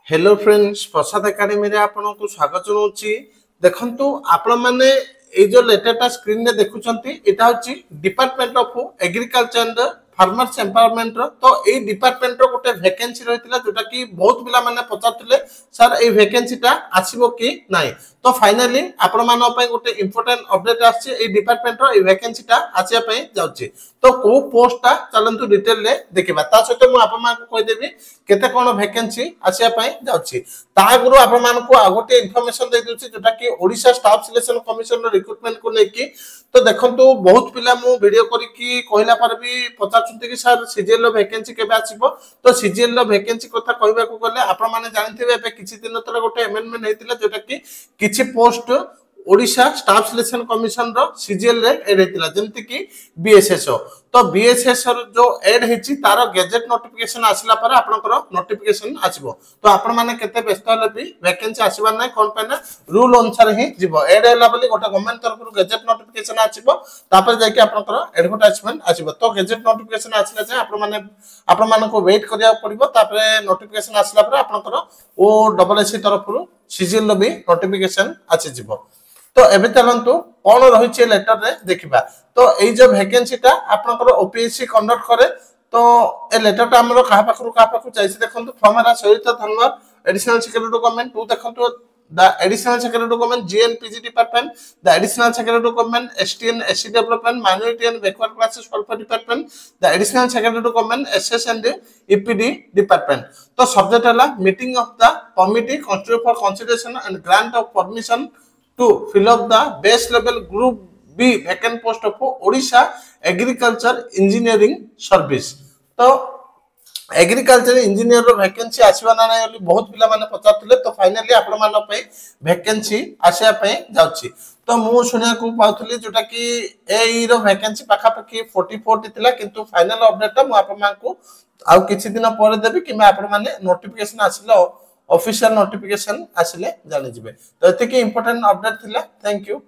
Hello friends प्रसाद academy रे आपन को स्वागत जनाऊँगी। देखंतु आपण माने ए जो लेटरटा स्क्रीन रे देखुचंती एटा होची department of agriculture and farmers empowerment रो। तो ए डिपार्टमेंट रो गोटे वैकेंसी रहितला जोटा कि बहुत पिला माने पचारथिले सर ए वैकेंसीटा आसीबो कि नाही। तो फाइनली आपण मानो पय गोटे इंपोर्टेंट अपडेट आछि ए डिपार्टमेंट रो ए वैकेंसीटा आसिया पय जाउची। तो को पोस्टटा चलंतु डिटेल ले देखिबा ता सहित मु आपण मान को कहि देबी केते कोन वैकेंसी आसिया पय जाउची। ता गुरु आपण मान को आगोटे इन्फॉर्मेशन दे दिउची जोटा कि ओडिशा स्टाफ सिलेक्शन कमिशन रो रिक्रूटमेंट को लेकी। तो देखंतु बहुत पिला मु वीडियो करी कि कहला पर भी पचाचुंती कि सर सीजीएल रो वैकेंसी केबे आसीबो। तो सीजीएल रो वैकेंसी कथा कहबा को गले आपण माने जानथिबे एबे किछि दिन तले गोटे अमेंडमेंट हेतिला जोटा कि किछि post Odisha staff selection commission रो सीजीएल रे एड हेतिला जेंति कि बीएसएसओ। तो बीएसएसओ जो एड हेछि तारो गैजेट नोटिफिकेशन आसिला पर आपनकर नोटिफिकेशन आसीबो। तो आपण माने केते व्यस्त हले भी वैकेंसी आसीबा नै कोन पे ना रूल अनुसार ही जिवो। एड हैला बोली गोटे गवर्नमेंट तरफ रो गैजेट नोटिफिकेशन आसीबो तापर जाय कि आपनकर एडवर्टाइजमेंट आसीबो। तो गैजेट नोटिफिकेशन आसिला जे आपण माने को वेट करिया पड़िबो। तापर नोटिफिकेशन आसिला पर आपनकर ओ डबल एससी तरफ रो सीजीएल रो भी नोटिफिकेशन आसी जिवो। तो एबे चलंतु कोन रहिछि लेटर रे देखिबा। तो एई जो वैकेंसीटा आपनकर ओपीएससी कंडक्ट करे। तो ए लेटरटा हमरो कहा पाखु चाइछि देखंतु फॉर्मरा सहित धनवर additional secretary to government to देखंतु the additional secretary to government GNPG department, the additional secretary to government STN SC development, minority and backward classes welfare department, the additional secretary to government SS and EPD department. तो subject है meeting of the committee constituted for consideration and grant of permission to fill up the base level group B vacant post of Odisha agriculture engineering service. तो agriculture engineer रो vacancy आसीबा ना नै बहुत पिला माने पचारथिले। तो finally आपण मानो पे वैकेंसी आसिया पे जाउची। तो मु सुनिया को पाउथली जोटा कि एई रो वैकेंसी पाखा पाखी 44 थिला किंतु फाइनल अपडेट मु आपण मान को आउ किछि दिन पर देबी कि मैं आपण माने नोटिफिकेशन आसिलो ऑफिशियल नोटिफिकेशन आसिले जानि जिवे। तो एते कि इंपोर्टेंट अपडेट थिला। Thank you.